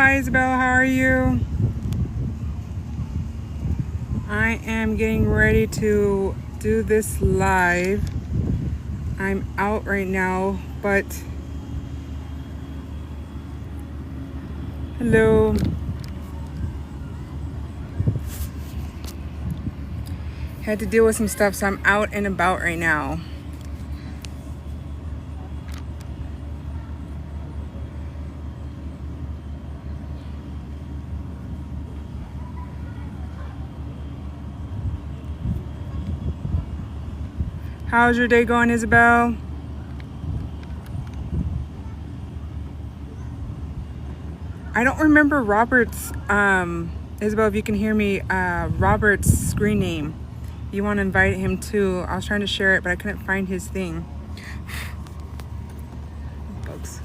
Hi Isabel, how are you? I am getting ready to do this live. I'm out right now, but hello. Had to deal with some stuff, so I'm out and about right now. How's your day going, Isabel? I don't remember Robert's, Isabel, if you can hear me, Robert's screen name. You want to invite him too. I was trying to share it, but I couldn't find his thing. Bugs.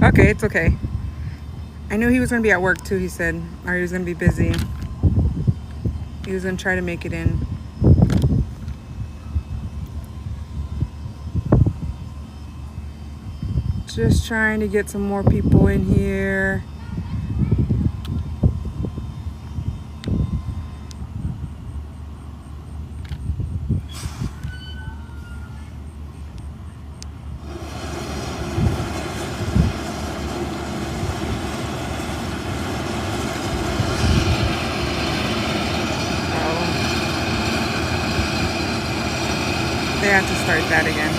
Okay, it's okay. I knew he was going to be at work too, he said, or he was going to be busy. He was going to try to make it in. Just trying to get some more people in here. They have to start that again.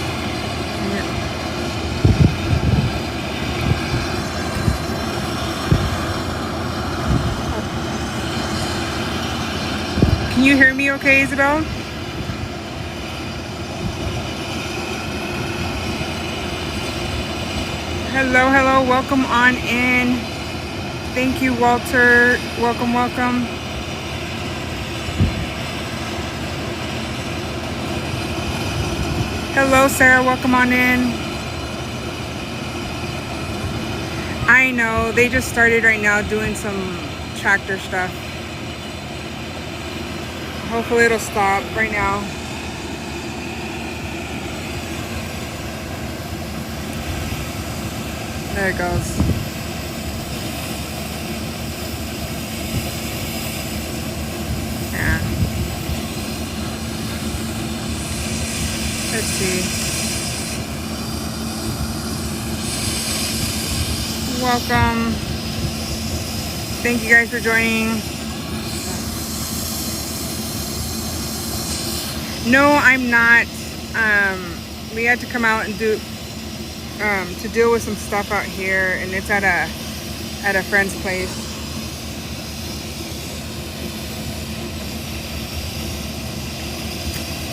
Can you hear me okay, Isabel? Hello, hello, welcome on in. Thank you, Walter. Welcome, welcome. Hello, Sarah, welcome on in. I know, they just started right now doing some tractor stuff. Hopefully it'll stop right now. There it goes. Yeah. Let's see. Welcome. Thank you guys for joining. No, I'm not. We had to come out and do to deal with some stuff out here, and it's at a friend's place.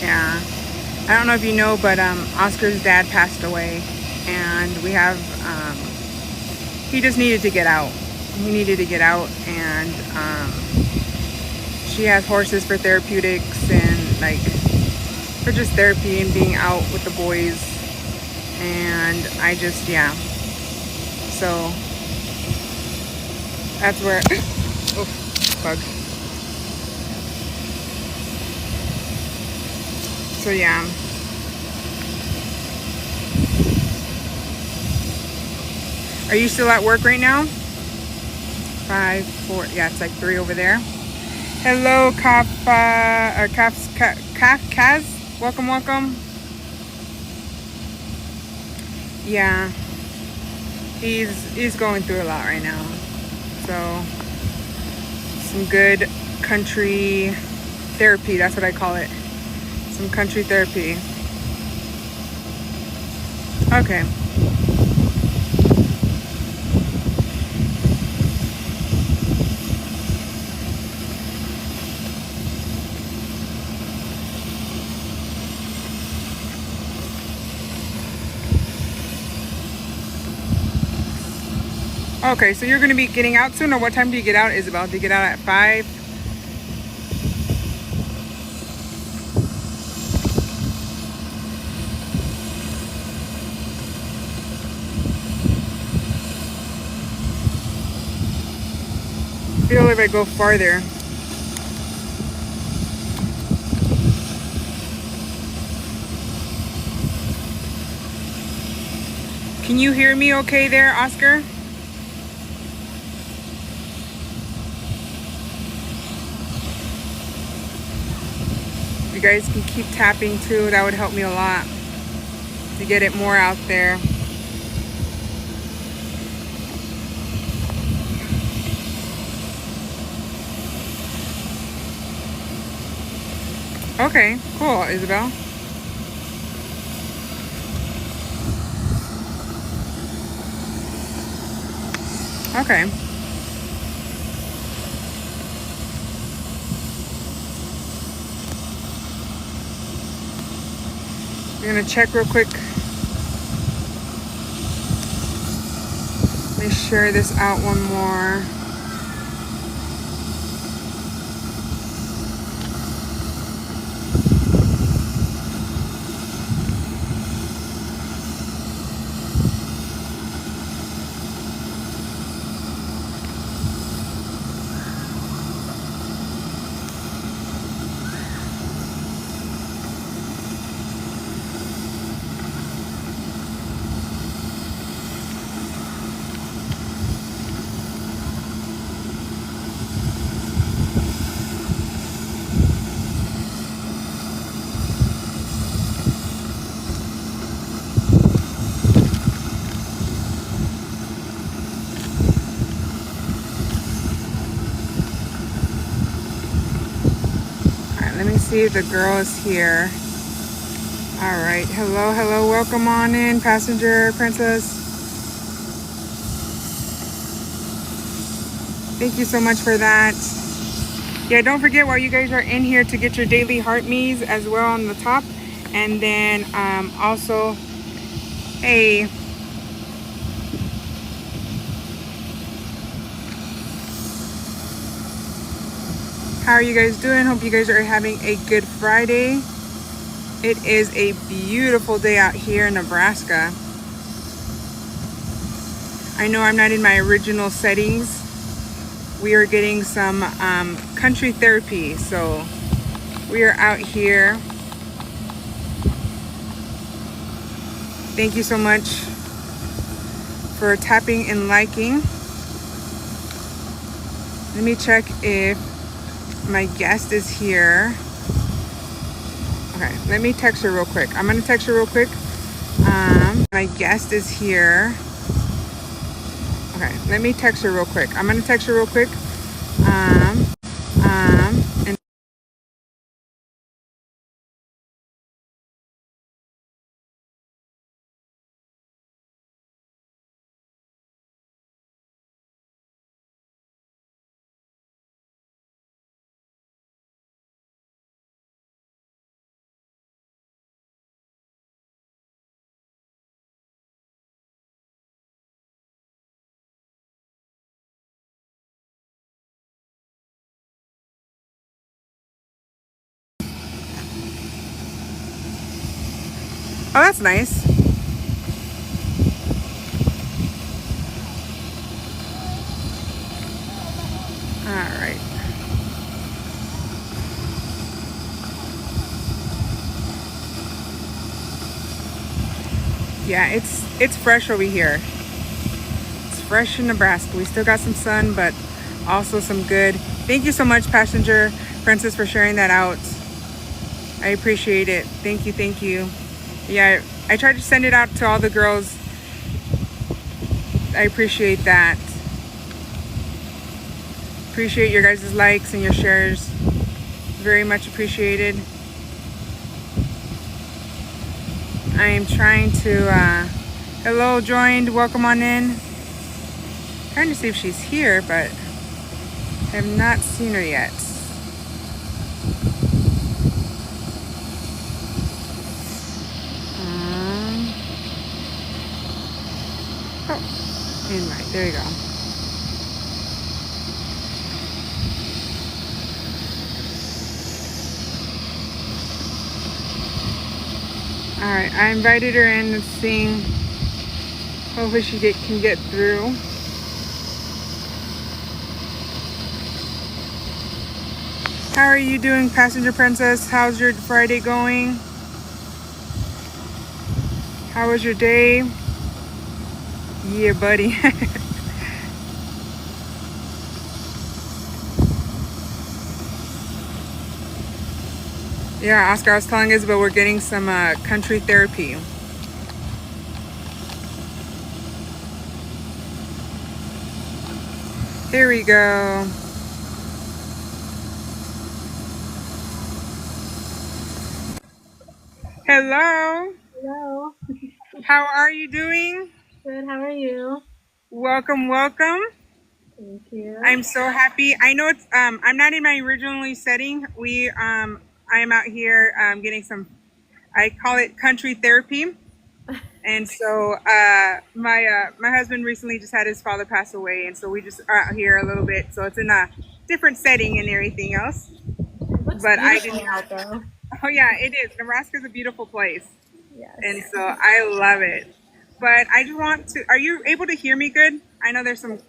Yeah, I don't know if you know, but Oscar's dad passed away, and we have he just needed to get out. He needed to get out, and she has horses for therapeutics and like for just therapy and being out with the boys. And I just, yeah. So that's where, oh, bug. So yeah. Are you still at work right now? 5, 4, yeah, it's like 3 over there. Hello, Kaz. Welcome, welcome. Yeah, he's going through a lot right now. So some good country therapy, that's what I call it. Some country therapy. Okay. Okay, so you're going to be getting out soon, or what time do you get out, Isabel? Do you get out at 5? Feel if I go farther. Can you hear me okay there, Oscar? You guys can keep tapping too. That would help me a lot to get it more out there. Okay, cool, Isabel. Okay. We're gonna check real quick. Let me share this out one more. Let me see if the girl is here. All right. Hello, hello. Welcome on in, passenger princess. Thank you so much for that. Yeah, don't forget while you guys are in here to get your daily heart me's as well on the top. And then also, hey, how are you guys doing? Hope you guys are having a good Friday. It is a beautiful day out here in Nebraska. I know I'm not in my original settings. We are getting some country therapy, so we are out here. Thank you so much for tapping and liking. Let me check if my guest is here. Okay, let me text her real quick. I'm gonna text her real quick. My guest is here. Okay, let me text her real quick. I'm gonna text her real quick. And oh, that's nice. All right. Yeah, it's fresh over here. It's fresh in Nebraska. We still got some sun, but also some good. Thank you so much, passenger princess, for sharing that out. I appreciate it. Thank you, thank you. Yeah, I tried to send it out to all the girls. I appreciate that. Appreciate your guys' likes and your shares. Very much appreciated. I am trying to, hello, joined, welcome on in. Trying to see if she's here, but I have not seen her yet. Oh, invite, there you go. right, I invited her in. Let's see. Hopefully she can get through. How are you doing, Passenger Princess? How's your Friday going? How was your day? Yeah, buddy. Yeah, Oscar was telling us, but we're getting some country therapy. Here we go. Hello. Hello. How are you doing? Good. How are you? Welcome, welcome. Thank you. I'm so happy. I know it's I'm not in my originally setting. I am out here getting some, I call it country therapy. And so my husband recently just had his father pass away, and so we just are out here a little bit. So it's in a different setting and everything else. But I didn't. Out though. Oh yeah, it is. Nebraska's a beautiful place. Yes. And so I love it. But I just want to, are you able to hear me good? I know there's some,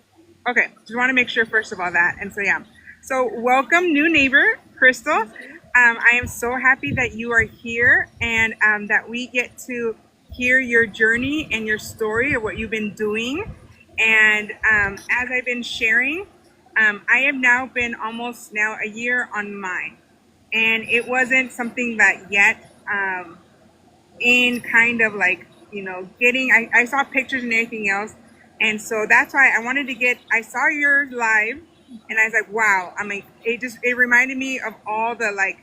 okay, just want to make sure first of all that. And so, yeah. So welcome new neighbor, Krystal. I am so happy that you are here and that we get to hear your journey and your story of what you've been doing. And as I've been sharing, I have now been almost now a year on mine. And it wasn't something that yet in kind of like, getting, I saw pictures and everything else. And so that's why I wanted to I saw your live and I was like, wow. I mean, it reminded me of all the like,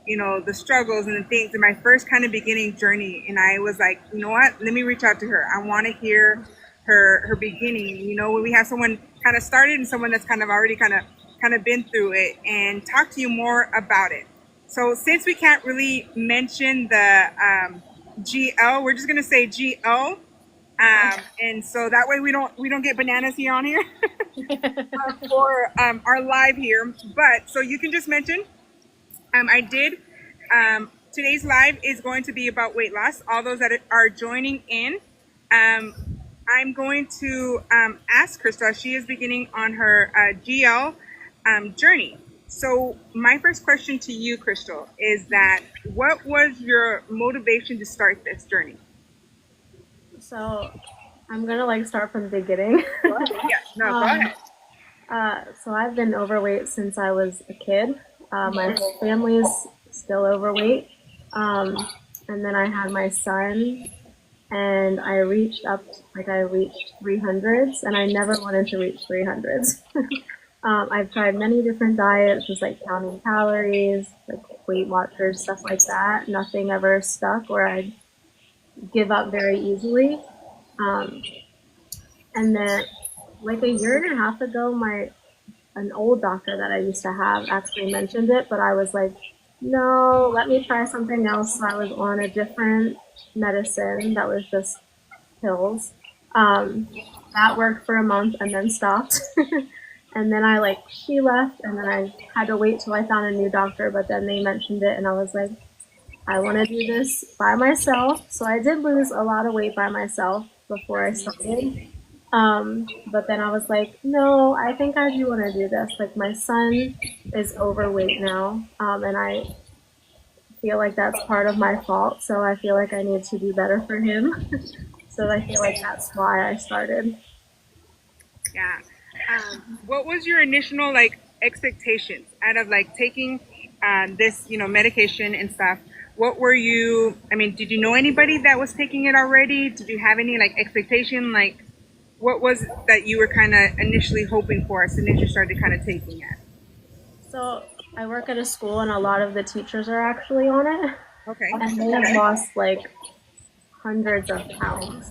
the struggles and the things in my first kind of beginning journey. And I was like, you know what, let me reach out to her. I want to hear her beginning, when we have someone kind of started and someone that's kind of already kind of been through it and talk to you more about it. So since we can't really mention the GL, we're just gonna say GO, and so that way we don't get bananas here on here for our live here. But so you can just mention, I did. Today's live is going to be about weight loss. All those that are joining in, I'm going to ask Krystal. She is beginning on her GL journey. So my first question to you, Krystal, is that what was your motivation to start this journey? So I'm gonna start from the beginning. Yeah, no, go ahead. So I've been overweight since I was a kid. My whole family is still overweight. And then I had my son and I reached 300s and I never wanted to reach 300s. I've tried many different diets, just like counting calories, like Weight Watchers, stuff like that. Nothing ever stuck or I'd give up very easily. And then like a year and a half ago, an old doctor that I used to have actually mentioned it, but I was like, no, let me try something else. So I was on a different medicine that was just pills. That worked for a month and then stopped. And then she left and then I had to wait till I found a new doctor, but then they mentioned it and I was like, I want to do this by myself. So I did lose a lot of weight by myself before I started. But then I was like, no, I think I do want to do this. Like my son is overweight now. And I feel like that's part of my fault. So I feel like I need to do better for him. So I feel like that's why I started. Yeah. What was your initial expectations out of taking this medication and stuff? What were you, did you know anybody that was taking it already? Did you have any expectation? What was that you were kind of initially hoping for as soon as you started kind of taking it? So I work at a school and a lot of the teachers are actually on it. Okay. And they have lost hundreds of pounds.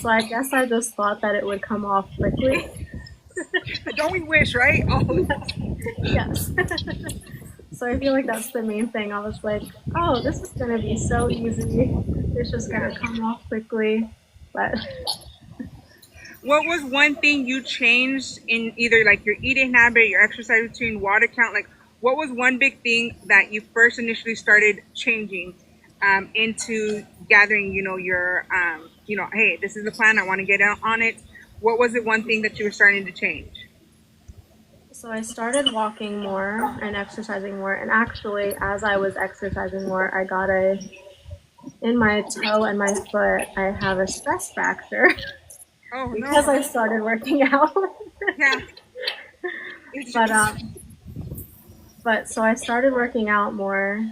So I guess I just thought that it would come off quickly. Don't we wish, right? Oh. Yes. So I feel like that's the main thing. I was like, oh, this is going to be so easy. It's just going to come off quickly. But what was one thing you changed in either your eating habit, your exercise routine, water count? What was one big thing that you first initially started changing into gathering, your, hey, this is the plan. I want to get on it. What was it one thing that you were starting to change? So I started walking more and exercising more. And actually, as I was exercising more, I got in my toe and my foot, I have a stress fracture Oh because no. I started working out. Yeah. but but so I started working out more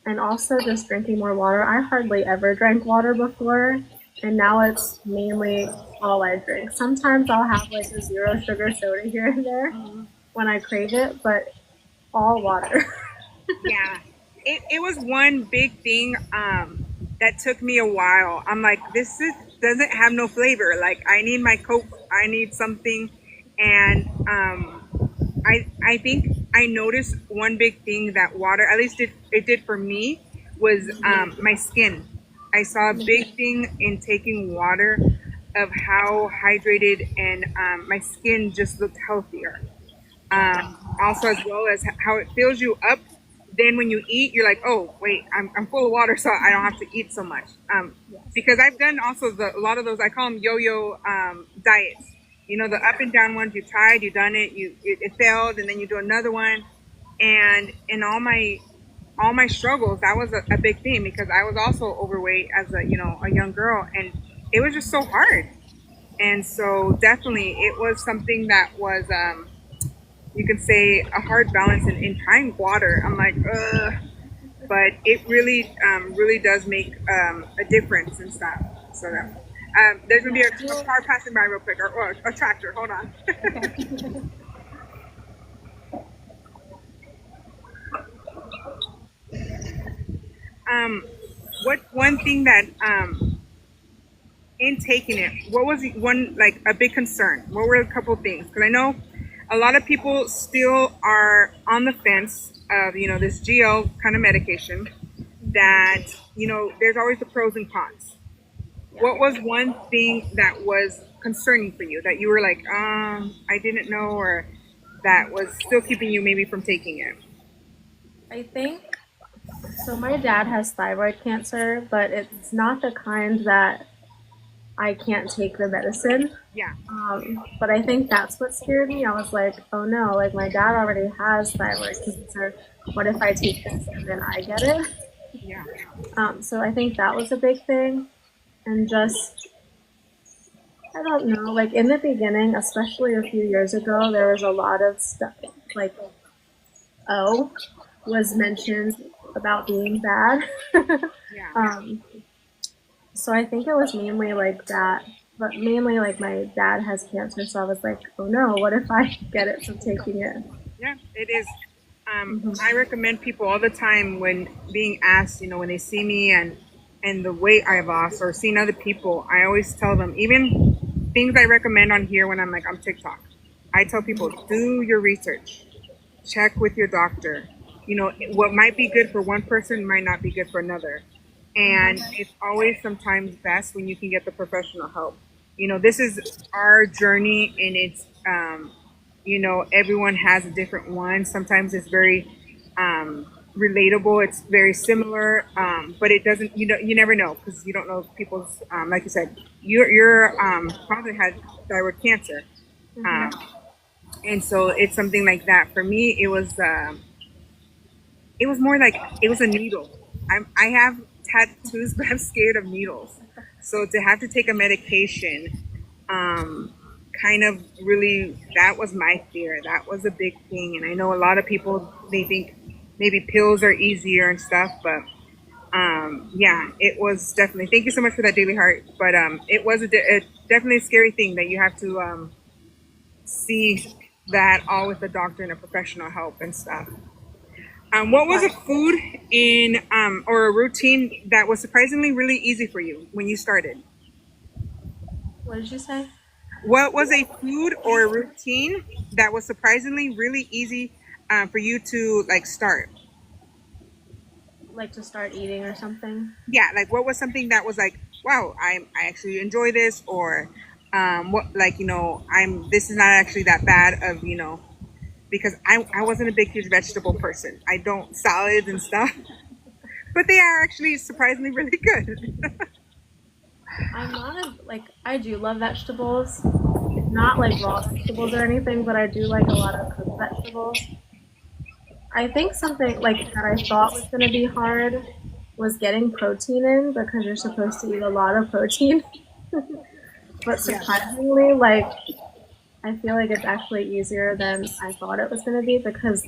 and also just drinking more water. I hardly ever drank water before, and now it's mainly all I drink. Sometimes I'll have like a zero sugar soda here and there when I crave it, but all water. Yeah, it was one big thing that took me a while. I'm like, this is doesn't have no flavor. Like, I need my Coke. I need something, and I think I noticed one big thing that water, at least it did for me, was my skin. I saw a big thing in taking water of how hydrated and my skin just looked healthier. Also, as well as how it fills you up. Then when you eat, you're like, oh wait, I'm full of water, so I don't have to eat so much. Because I've done also a lot of those. I call them yo-yo diets. The up and down ones. You tried, you done it, it failed, and then you do another one. And in all my struggles, that was a big thing because I was also overweight as a young girl, and it was just so hard. And so definitely, it was something that was you could say a hard balance in trying water. I'm like, ugh, but it really does make a difference and stuff. So there's gonna be a car passing by real quick, or a tractor. Hold on. um, what one thing that in taking it, what was one like a big concern? What were a couple things? Because I know a lot of people still are on the fence of this GL kind of medication. That there's always the pros and cons. What was one thing that was concerning for you that you were like, I didn't know, or that was still keeping you maybe from taking it? I think so. My dad has thyroid cancer, but it's not the kind that I can't take the medicine. Yeah. But I think that's what scared me. I was like, oh no, like my dad already has thyroid cancer. What if I take this and then I get it? Yeah. So I think that was a big thing. And just, I don't know, like in the beginning, especially a few years ago, there was a lot of stuff like O was mentioned about being bad. Yeah. So I think it was mainly like that, but mainly like my dad has cancer, so I was like, oh no, what if I get it from taking it? Yeah, it is. I recommend people all the time when being asked, when they see me and the weight I've lost or seeing other people, I always tell them, even things I recommend on here when I'm like on TikTok, I tell people, do your research, check with your doctor. What might be good for one person might not be good for another. And it's always sometimes best when you can get the professional help. This is our journey, and it's everyone has a different one. Sometimes it's very relatable. It's very similar, but it doesn't. You never know because you don't know people's. Like you said, your father had thyroid cancer, um, and so it's something like that. For me, it was more like it was a needle. I have tattoos, but I'm scared of needles. So to have to take a medication, kind of really, that was my fear. That was a big thing. And I know a lot of people, they think maybe pills are easier and stuff, but yeah, it was definitely, thank you so much for that, Daily Heart. But it was definitely a scary thing that you have to see that all with a doctor and a professional help and stuff. What was a food in or a routine that was surprisingly really easy for you when you started? What did you say? What was a food or a routine that was surprisingly really easy for you to like start? Like to start eating or something? Yeah, like what was something that was like, wow, I actually enjoy this, or what, like I'm this is not actually that bad of because I wasn't a big huge vegetable person. I don't salads and stuff. but they are actually surprisingly really good. I'm not a, like, I do love vegetables. Not like raw vegetables or anything, but I do like a lot of cooked vegetables. I think something like that I thought was going to be hard was getting protein in because you're supposed to eat a lot of protein. But Yeah. surprisingly, like, I feel like it's actually easier than I thought it was going to be because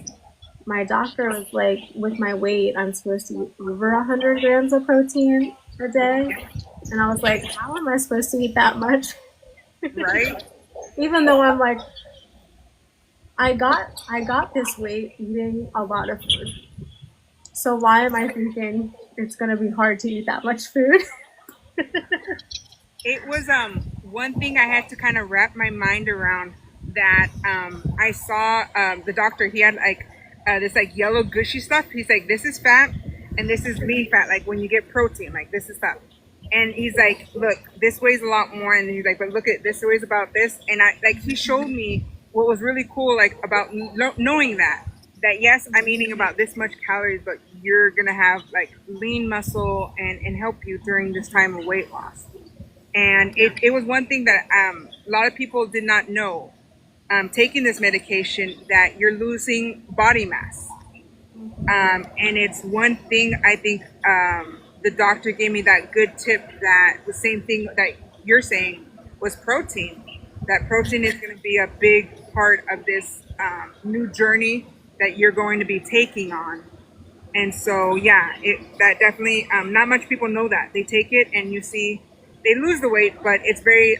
my doctor was like, with my weight, I'm supposed to eat over 100 grams of protein a day. And I was like, how am I supposed to eat that much? Right? Even though I'm like, I got this weight eating a lot of food. So why am I thinking it's gonna be hard to eat that much food? It was one thing I had to kind of wrap my mind around that I saw the doctor. He had like this like yellow gushy stuff. He's like, this is fat and this is lean fat. Like when you get protein, like this is stuff. And he's like, look, this weighs a lot more. And he's like, but look at this weighs about this. And I like he showed me what was really cool, like about knowing that yes, I'm eating about this much calories, but you're gonna have like lean muscle and help you during this time of weight loss. And it was one thing that a lot of people did not know taking this medication that you're losing body mass. And it's one thing I think the doctor gave me that good tip that the same thing that you're saying was protein. That protein is going to be a big part of this new journey that you're going to be taking on. And so, yeah, that definitely, not much people know that. They take it and you see they lose the weight, but it's very,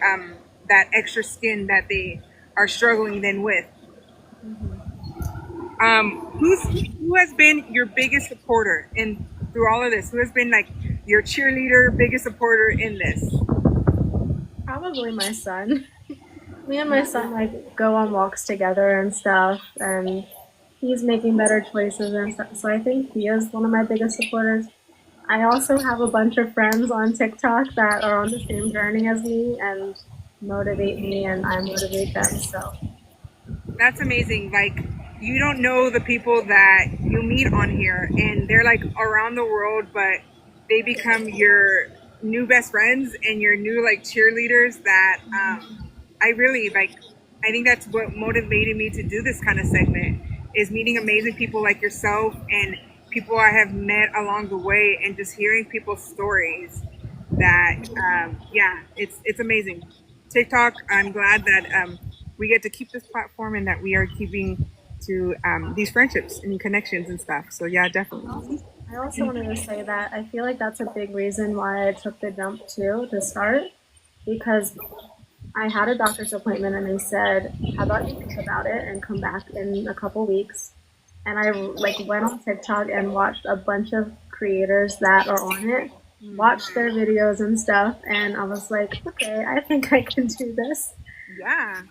that extra skin that they are struggling then with. Who has been your biggest supporter in through all of this? Who has been like your cheerleader, biggest supporter in this? Probably my son. Me and my son like go on walks together and stuff, and he's making better choices and stuff. So I think he is one of my biggest supporters. I also have a bunch of friends on TikTok that are on the same journey as me and motivate me, and I motivate them. So That's amazing. Like you don't know the people that you meet on here, and they're like around the world, but they become your new best friends and your new like cheerleaders. That I really like. I think that's what motivated me to do this kind of segment is meeting amazing people like yourself and people I have met along the way, and just hearing people's stories. That yeah, it's amazing. TikTok. I'm glad that we get to keep this platform and that we are keeping to these friendships and connections and stuff. So yeah, definitely. I also wanted to say that I feel like that's a big reason why I took the jump too to start because I had a doctor's appointment and they said, "How about you think about it and come back in a couple weeks?" And I like went on TikTok and watched a bunch of creators that are on it, watched their videos and stuff, and I was like, "Okay, I think I can do this." Yeah.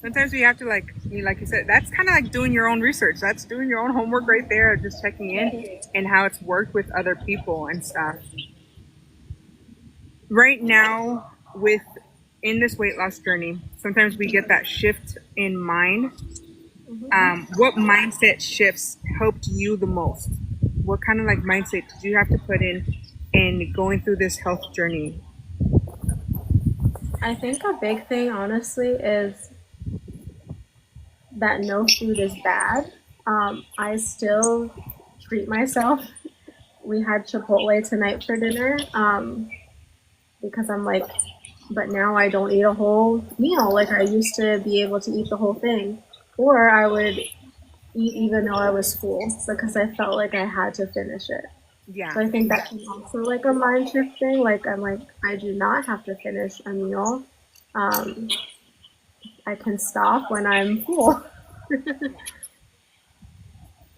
Sometimes we have to like you said, that's kind of like doing your own research. That's doing your own homework right there, just checking in and how it's worked with other people and stuff. Right now, with in this weight loss journey, sometimes we get that shift in mind. What mindset shifts helped you the most? What kind of like mindset did you have to put in going through this health journey? I think a big thing, honestly, is that no food is bad. I still treat myself. We had Chipotle tonight for dinner because I'm like, but now I don't eat a whole meal like I used to be able to eat the whole thing. Or I would eat even though I was full because I felt like I had to finish it. Yeah. So I think that's also like a mind shift thing. Like I'm like, I do not have to finish a meal. Um, I can stop when I'm full.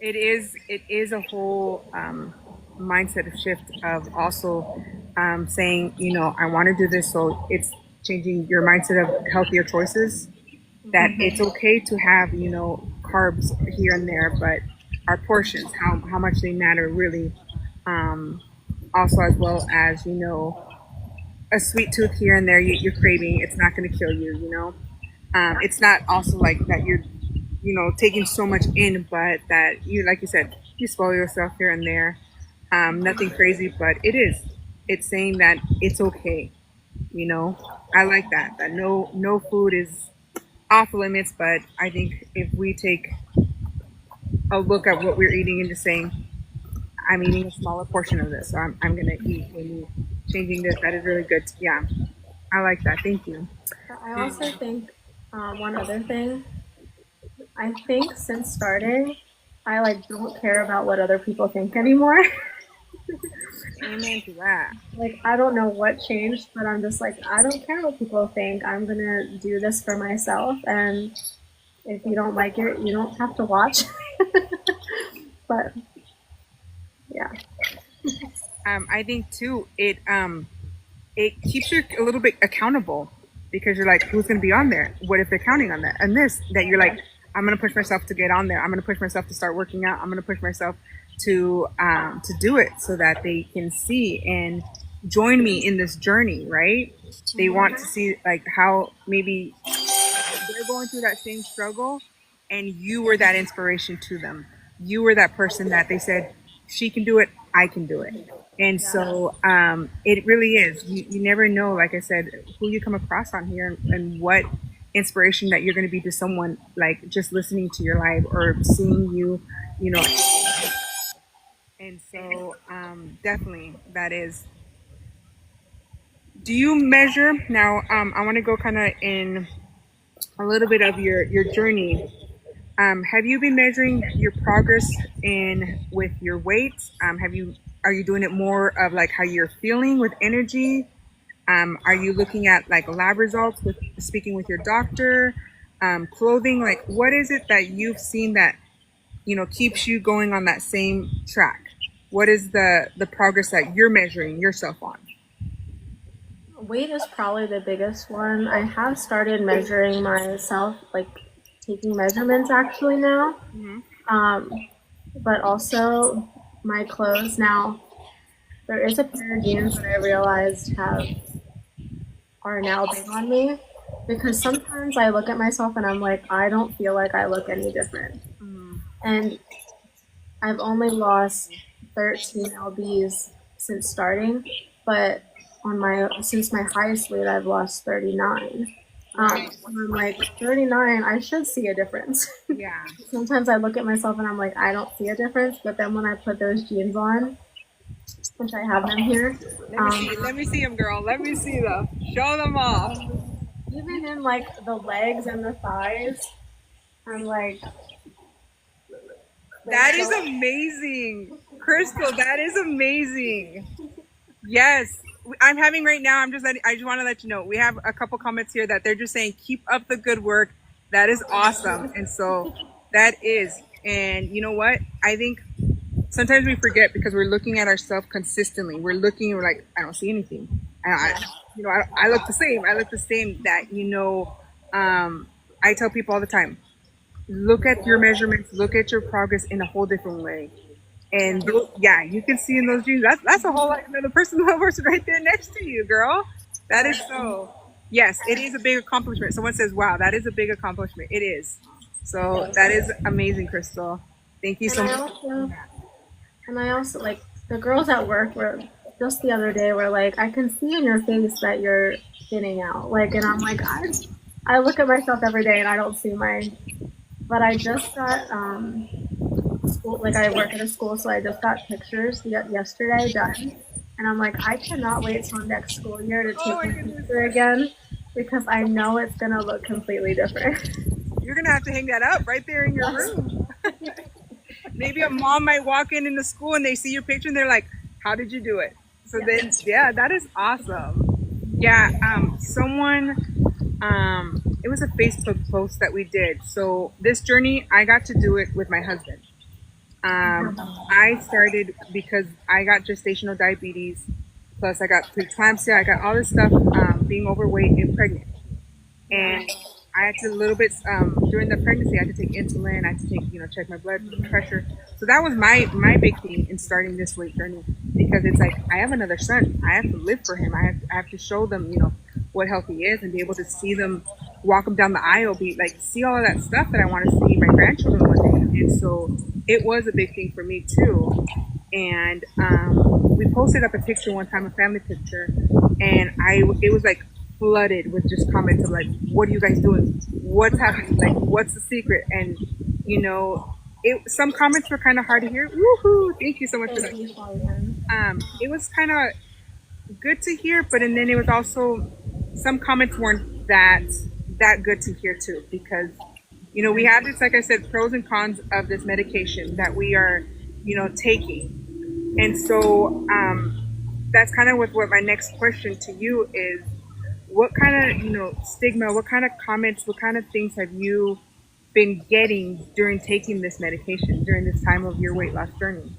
It is a whole mindset of shift of also saying, I want to do this. So it's changing your mindset of healthier choices, that it's okay to have, carbs here and there, but our portions, how much they matter really. Also, as well as, a sweet tooth here and there you're craving, it's not going to kill you, it's not also like that you're taking so much in, but that you, like you said, you spoil yourself here and there. Nothing crazy, but it's saying that it's okay. You know, I like that. That no food is off limits, but I think if we take a look at what we're eating and just saying, I'm eating a smaller portion of this, so I'm gonna eat maybe changing this. That is really good. Yeah, I like that. Thank you. I also think one other thing. I think since starting, I like don't care about what other people think anymore. Amen to that. Like I don't know what changed, but I'm just like I don't care what people think. I'm gonna do this for myself, and if you don't like it, you don't have to watch. But yeah, I think too it keeps you a little bit accountable because you're like, who's going to be on there? What if they're counting on that? And this, that you're like, I'm going to push myself to get on there. I'm going to push myself to start working out. I'm going to push myself to do it so that they can see and join me in this journey, right? They want to see like how maybe they're going through that same struggle and you were that inspiration to them. You were that person that they said, she can do it, I can do it. And so it really is. You never know, like I said, who you come across on here and what inspiration that you're going to be to someone, like just listening to your life or seeing you, you know. And so definitely that is. Do you measure now? I want to go kind of in a little bit of your journey. Have you been measuring your progress in with your weight? Are you doing it more of like how you're feeling with energy? Are you looking at like lab results with speaking with your doctor? Clothing, like what is it that you've seen that keeps you going on that same track? What is the progress that you're measuring yourself on? weight is probably the biggest one. I have started measuring myself, like taking measurements actually now. Hmm. But also my clothes now. There is a pair of jeans that I realized are now big on me because sometimes I look at myself and I'm like, I don't feel like I look any different. Hmm. And I've only lost 13 lbs since starting, but since my highest weight, I've lost 39. I'm like 39. I should see a difference. Yeah. Sometimes I look at myself and I'm like, I don't see a difference. But then when I put those jeans on, which I have them here, Let me see them, girl. Let me see them. Show them off. even in like the legs and the thighs, I'm like, That is amazing, Krystal. That is amazing. Yes, I'm having right now. I just want to let you know we have a couple comments here that they're just saying keep up the good work. That is awesome, and so that is. And you know what? I think sometimes we forget because we're looking at ourselves consistently. We're looking, and we're like, I don't see anything. And I look the same. I look the same. I tell people all the time, look at your measurements, look at your progress in a whole different way. And you can see in those jeans. That's a whole another person right there next to you, girl. That is so. Yes, it is a big accomplishment. Someone says, "Wow, that is a big accomplishment." It is. So that is amazing, Krystal. Thank you so much. And I also like the girls at work were just the other day were like, I can see in your face that you're thinning out. Like, and I'm like, I look at myself every day and I don't see but I just got school, like I work at a school, so I just got pictures yesterday done. And I'm like, I cannot wait till next school year to take my picture again because I know it's gonna look completely different. You're gonna have to hang that up right there in your room. Maybe a mom might walk in the school and they see your picture and they're like, how did you do it? So then, that is awesome. Yeah, it was a Facebook post that we did. So this journey, I got to do it with my husband. I started because I got gestational diabetes, plus I got preeclampsia, I got all this stuff, being overweight and pregnant. And I had to during the pregnancy, I had to take insulin, I had to take, check my blood pressure. So that was my big thing in starting this weight journey, because it's like, I have another son. I have to live for him. I have to show them, what healthy is and be able to see them, walk them down the aisle, see all of that stuff that I want to see my grandchildren one day. And so it was a big thing for me too. And we posted up a picture one time, a family picture, and it was like flooded with just comments of like, "What are you guys doing? What's happening? Like, what's the secret?" And you know, some comments were kind of hard to hear. Woohoo! Thank you so much for Thank that. you, Fabian. It was kind of good to hear, but and then it was also some comments weren't that good to hear too, because we have this, like I said, pros and cons of this medication that we are taking. And so that's kind of what my next question to you is: what kind of stigma, what kind of comments, what kind of things have you been getting during taking this medication during this time of your weight loss journey?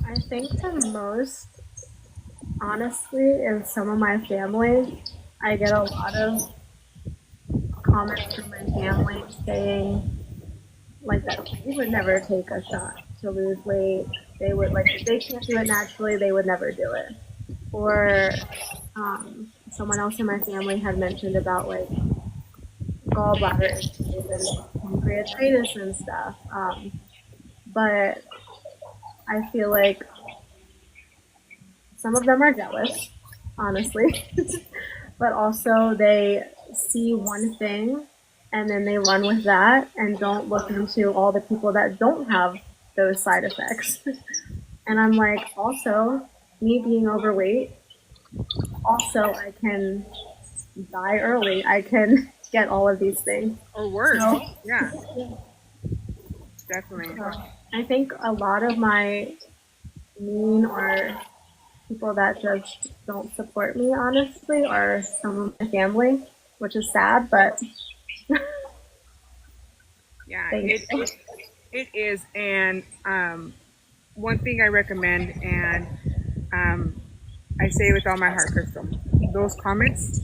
I think the most, honestly, in some of my family, I get a lot of comments from my family saying like that they would never take a shot to lose weight. They would like if they can't do it naturally, they would never do it. Or someone else in my family had mentioned about like gallbladder issues and pancreatitis and stuff. But I feel like some of them are jealous, honestly, but also they see one thing and then they run with that and don't look into all the people that don't have those side effects. And I'm like, also, me being overweight, also, I can die early. I can get all of these things. Or worse. So, Yeah, definitely. so I think a lot of my mean or people that just don't support me, honestly, are some of my family, which is sad, but Yeah, thank you. it is. And one thing I recommend, and um, I say with all my heart, Crystal, those comments,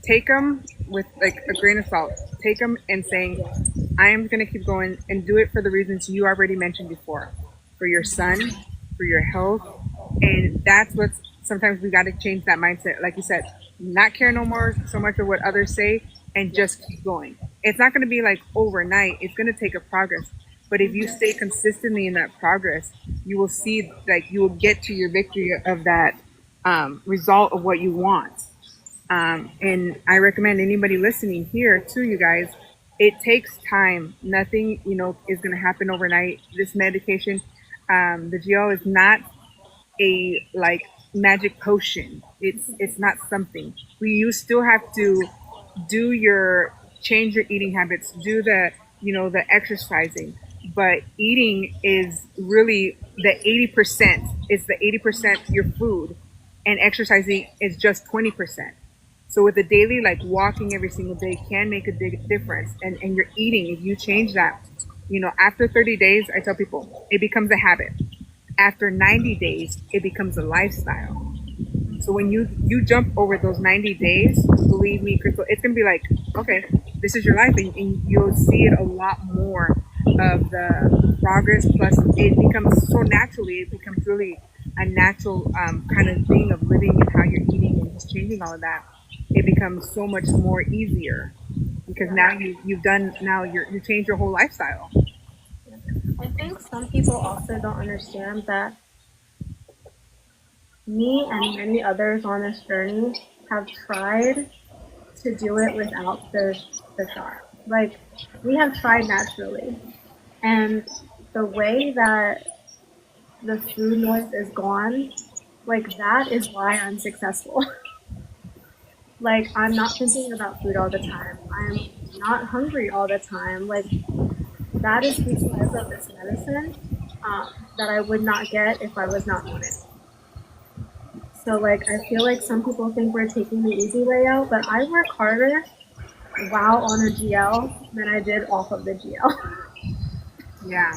take them with like a grain of salt. Take them and saying, I am going to keep going and do it for the reasons you already mentioned before, for your son, for your health. And that's what's sometimes we got to change that mindset. Like you said, not care no more so much of what others say and just keep going. It's not going to be like overnight. It's going to take a progress. But if you stay consistently in that progress, you will see like you will get to your victory of that result of what you want. And I recommend anybody listening here to you guys, it takes time. Nothing, is going to happen overnight. This medication, the GL is not a like magic potion. It's not something. You still have to do your change your eating habits, do the exercising. But eating is really the 80%. It's the 80% your food, and exercising is just 20%. So with the daily, like walking every single day can make a big difference. And your eating, if you change that, after 30 days, I tell people it becomes a habit. After 90 days, it becomes a lifestyle. So when you jump over those 90 days, believe me, Crystal, it's gonna be like, okay, this is your life, and you'll see it a lot more of the progress. Plus, it becomes so naturally, it becomes really a natural kind of thing of living and how you're eating and just changing all of that. It becomes so much more easier because now you've done now you changed your whole lifestyle. I think some people also don't understand that me and many others on this journey have tried to do it without the shot. Like we have tried naturally, and the way that the food noise is gone, like that is why I'm successful. Like I'm not thinking about food all the time. I'm not hungry all the time. Like that is because of this medicine that I would not get if I was not on it. So like I feel like some people think we're taking the easy way out, but I work harder while on a GL than I did off of the GL. Yeah,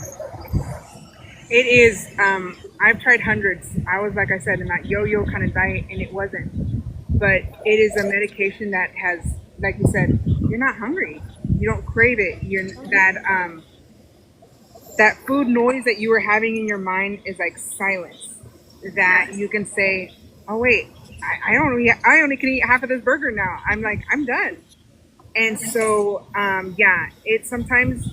it is. I've tried hundreds. I was, like I said, in that yo-yo kind of diet, and it wasn't. But it is a medication that has, like you said, you're not hungry. You don't crave it. You're that food noise that you were having in your mind is like silence. That you can say, oh wait, I only can eat half of this burger now. I'm done. And so, yeah, it sometimes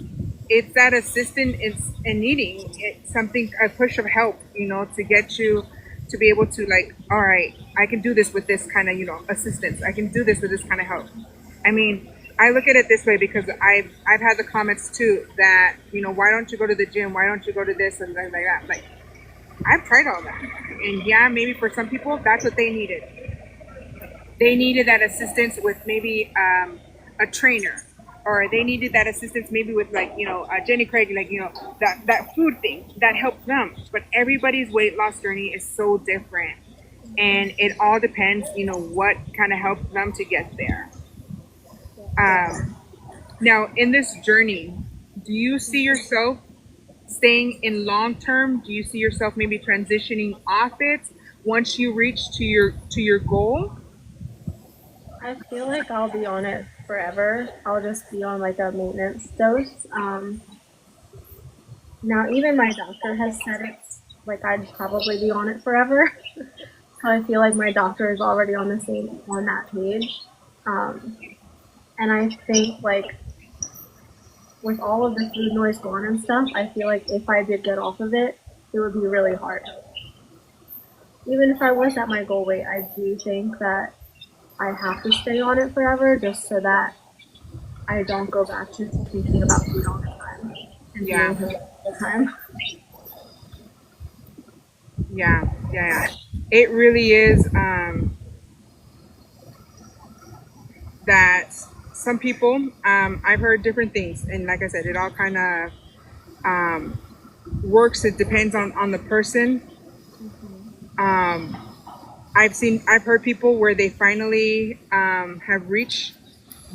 it's that assistant in needing it's something, a push of help, to get you to be able to, like, all right, I can do this with this kind of, assistance. I can do this with this kind of help. I mean, I look at it this way because I've had the comments too that, why don't you go to the gym? Why don't you go to this and things like that? Like, I've tried all that, and yeah, maybe for some people that's what they needed. They needed that assistance with maybe a trainer, or they needed that assistance maybe with, like, Jenny Craig, like, that food thing that helped them. But everybody's weight loss journey is so different, and it all depends, what kind of helped them to get there. Now, in this journey, do you see yourself staying in long term? Do you see yourself maybe transitioning off it once you reach to your goal? I feel like I'll be on it forever. I'll just be on like a maintenance dose. Now, even my doctor has said it's like I'd probably be on it forever. So I feel like my doctor is already on that page. Um, and I think like with all of the food noise gone and stuff, I feel like if I did get off of it, it would be really hard. Even if I was at my goal weight, I do think that I have to stay on it forever just so that I don't go back to thinking about food all the time and Yeah, doing it all the time. yeah. It really is that some people, I've heard different things, and like I said, it all kind of um, works. It depends on the person. Um, I've heard people where they finally have reached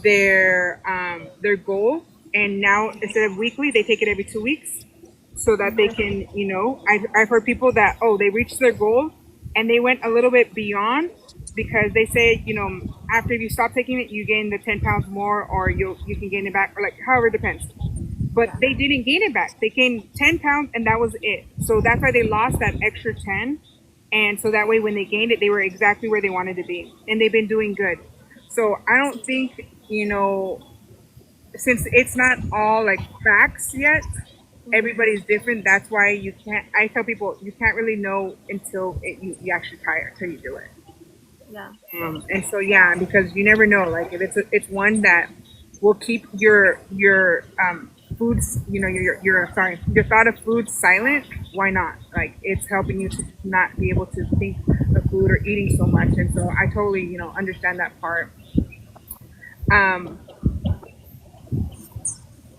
their goal, and now instead of weekly, they take it every 2 weeks, so that they can, I've heard people that, oh, they reached their goal and they went a little bit beyond, because they say, after you stop taking it, you gain the 10 pounds more, or you can gain it back, or like however it depends. But they didn't gain it back. They gained 10 pounds and that was it. So that's why they lost that extra 10. And so that way, when they gained it, they were exactly where they wanted to be. And they've been doing good. So I don't think, since it's not all like facts yet, everybody's different. That's why I tell people, you can't really know until you actually try it, until you do it. Yeah. And so, yeah, because you never know. Like, if it's one that will keep your foods, your thought of food silent. Why not? Like, it's helping you to not be able to think of food or eating so much. And so I totally, understand that part. Um,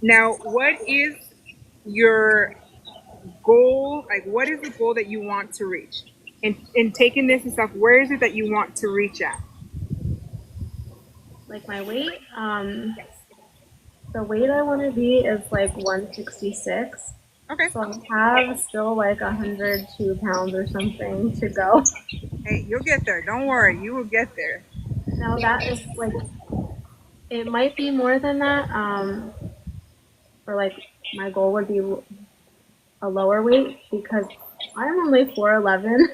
Now, what is your goal? Like, what is the goal that you want to reach? In taking this and stuff, where is it that you want to reach at? Like my weight, the weight I want to be is like 166. Okay. So I have still like 102 pounds or something to go. Hey, you'll get there. Don't worry. You will get there. Now that is like, it might be more than that. Or like my goal would be a lower weight because I'm only 4'11",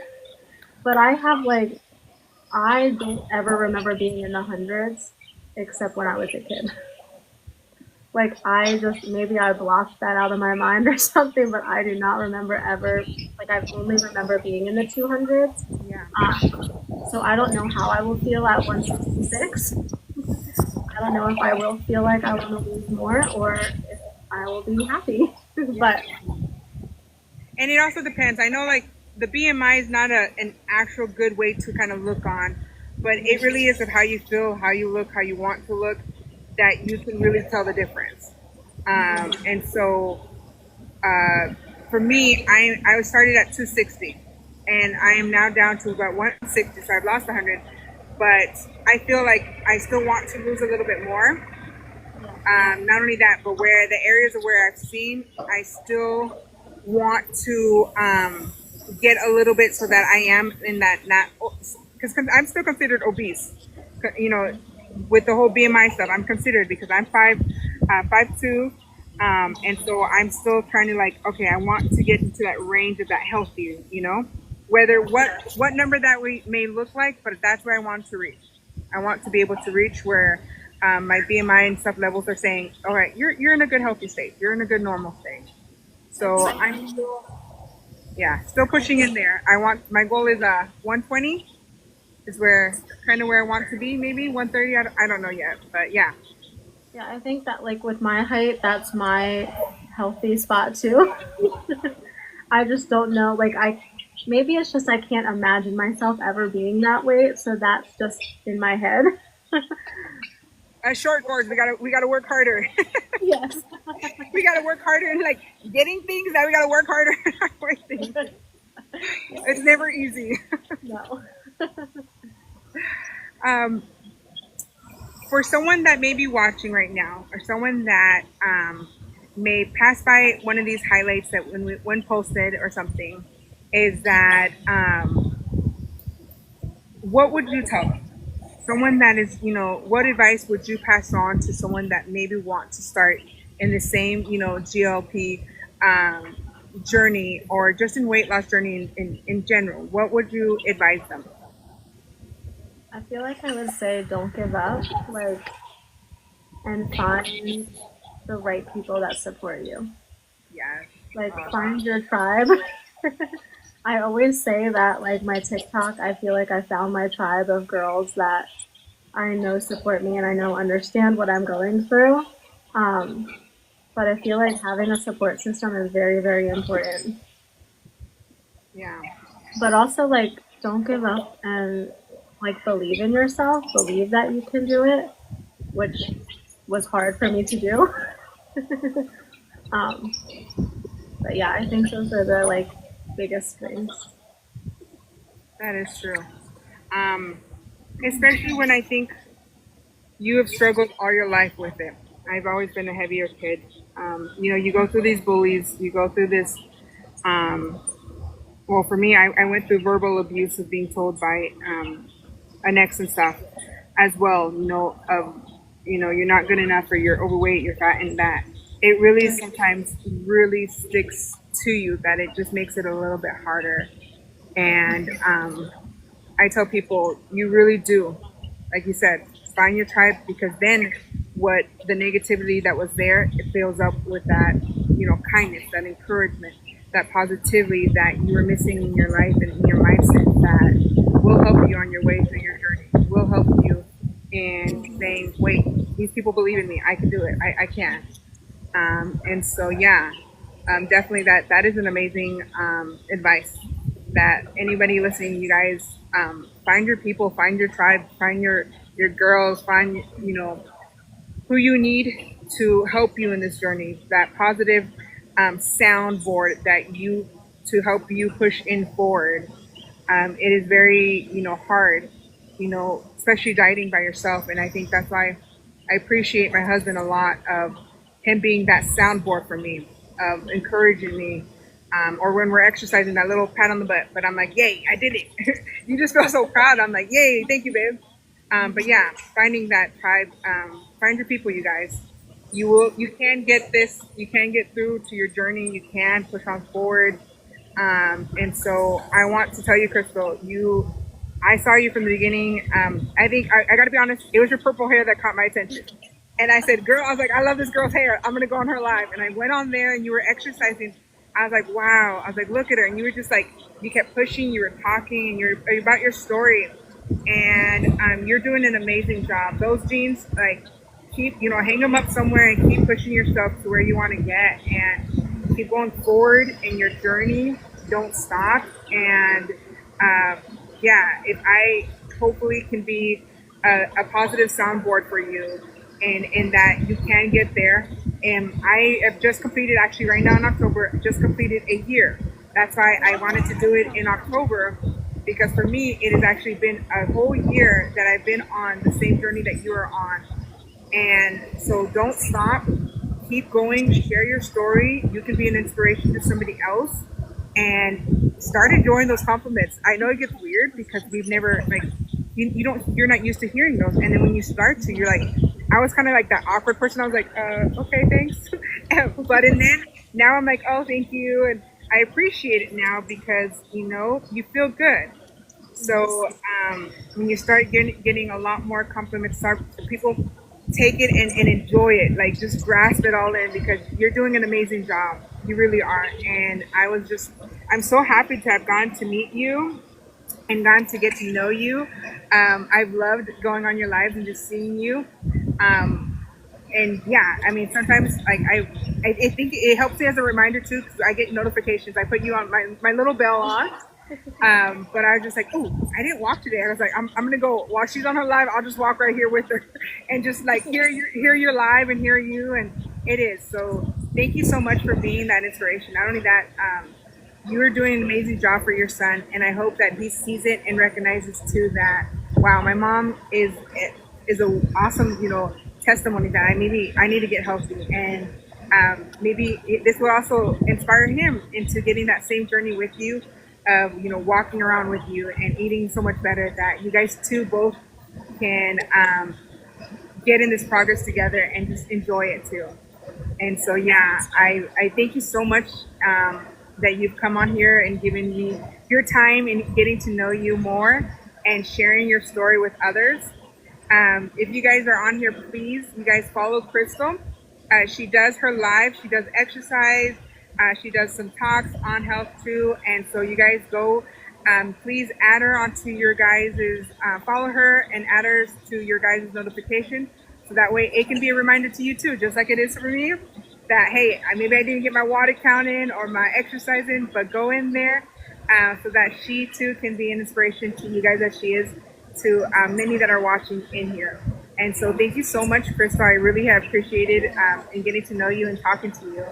but I have like, I don't ever remember being in the hundreds except when I was a kid. Like maybe I blocked that out of my mind or something, but I do not remember ever, like I've only remember being in the 200s. Yeah. So I don't know how I will feel at 166. I don't know if I will feel like I want to lose more or if I will be happy. But And it also depends. I know, like, the BMI is not an actual good way to kind of look on, but it really is of how you feel, how you look, how you want to look, that you can really tell the difference. And so, for me, I started at 260, and I am now down to about 160. So I've lost 100, but I feel like I still want to lose a little bit more. Not only that, but where the areas of where I've seen, I still want to get a little bit so that I am in that, not because I'm still considered obese. With the whole BMI stuff, I'm considered, because I'm 5'2", and so I'm still trying to, like, okay, I want to get into that range of that healthy, whether what number that we may look like, but that's where I want to reach. I want to be able to reach where my BMI and stuff levels are saying, all right, you're in a good healthy state. You're in a good normal state. So I'm still, yeah, still pushing in there. My goal is 120 is where I want to be. Maybe 130. I don't know yet, but yeah. Yeah, I think that like with my height, that's my healthy spot too. I just don't know. Like maybe it's just I can't imagine myself ever being that weight, so that's just in my head. As short goals, we gotta work harder. Yes. We gotta work harder and like getting things. Now we gotta work harder and avoid things. It's never easy. No. Um, for someone that may be watching right now, or someone that may pass by one of these highlights that when posted or something, is that what would you tell them? Someone that is, what advice would you pass on to someone that maybe want to start in the same, GLP journey, or just in weight loss journey in general? What would you advise them? I feel like I would say don't give up, like, and find the right people that support you. Yeah. Like, find your tribe. I always say that, like, my TikTok, I feel like I found my tribe of girls that I know support me and I know understand what I'm going through. Um, but I feel like having a support system is very, very important. Yeah. But also, like, don't give up and, like, believe in yourself, believe that you can do it, which was hard for me to do. um, but yeah, I think those are the, like, biggest things. That is true. Um, Especially when I think you have struggled all your life with it. I've always been a heavier kid. You go through these bullies, you go through this. Um, well, for me, I went through verbal abuse of being told by an ex and stuff as well. You're not good enough, or you're overweight, you're fat, and that. It really sometimes really sticks to you, that it just makes it a little bit harder. And I tell people, you really do, like you said, find your tribe, because then what the negativity that was there, it fills up with that, kindness, that encouragement, that positivity that you were missing in your life and in your mindset, that will help you on your way through your journey, will help you in saying, wait, these people believe in me. I can do it. I can. And so, yeah, definitely that is an amazing advice that anybody listening, you guys, find your people, find your tribe, find your girls, find, who you need to help you in this journey, that positive soundboard to help you push in forward. It is very, hard, especially dieting by yourself. And I think that's why I appreciate my husband a lot, of him being that soundboard for me, of encouraging me. Or when we're exercising, that little pat on the butt, but I'm like, yay, I did it. You just feel so proud. I'm like, yay, thank you, babe. But yeah, finding that tribe, find your people, you guys. You can get this, you can get through to your journey, you can push on forward. And so I want to tell you, Krystal, I saw you from the beginning. I think I got to be honest, it was your purple hair that caught my attention. And I said, girl, I was like, I love this girl's hair. I'm going to go on her live. And I went on there and you were exercising. I was like, wow. I was like, look at her. And you were just like, you kept pushing, you were talking, and you're about your story. And you're doing an amazing job. Those jeans, like, hang them up somewhere and keep pushing yourself to where you want to get. And keep going forward in your journey. Don't stop. And yeah, if I hopefully can be a positive soundboard for you, and in that you can get there. And I have just completed, actually right now in October, just completed a year. That's why I wanted to do it in October, because for me, it has actually been a whole year that I've been on the same journey that you are on. And so don't stop, keep going, share your story. You can be an inspiration to somebody else, and start enjoying those compliments. I know it gets weird because we've never, like, you're not used to hearing those. And then when you start to, you're like, I was kind of like that awkward person. I was like, okay, thanks. But and then now I'm like, oh, thank you. And I appreciate it now, because, you feel good. So when you start getting a lot more compliments, people take it and enjoy it. Like just grasp it all in because you're doing an amazing job. You really are. And I'm so happy to have gone to meet you and gotten to get to know you. I've loved going on your lives and just seeing you. Um, and yeah, I mean, sometimes like I think it helps me as a reminder too because I get notifications. I put you on my little bell on. But I was just like, oh, I didn't walk today. I was like, I'm gonna go while she's on her live. I'll just walk right here with her and just like hear your live and hear you. And it is so. Thank you so much for being that inspiration. Not only that, you are doing an amazing job for your son, and I hope that he sees it and recognizes too that wow, my mom is a awesome testimony that I need to get healthy and maybe this will also inspire him into getting that same journey with you of walking around with you and eating so much better that you guys two both can get in this progress together and just enjoy it too. And so yeah, I thank you so much that you've come on here and given me your time and getting to know you more and sharing your story with others. If you guys are on here, please, you guys follow Krystal. She does her live. She does exercise. She does some talks on health too. And so you guys go, please add her onto your guys's, follow her and add her to your guys' notification. So that way it can be a reminder to you too, just like it is for me, that, hey, maybe I didn't get my water count in or my exercise in, but go in there so that she too can be an inspiration to you guys as she is to many that are watching in here. And so thank you so much, Krystal. I really have appreciated in getting to know you and talking to you.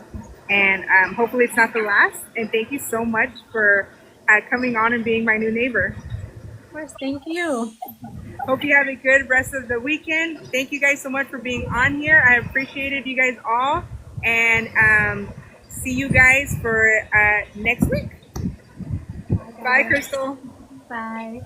And hopefully it's not the last. And thank you so much for coming on and being my new neighbor. Of course, thank you. Hope you have a good rest of the weekend. Thank you guys so much for being on here. I appreciated you guys all. And see you guys for next week. Bye, Krystal. Bye.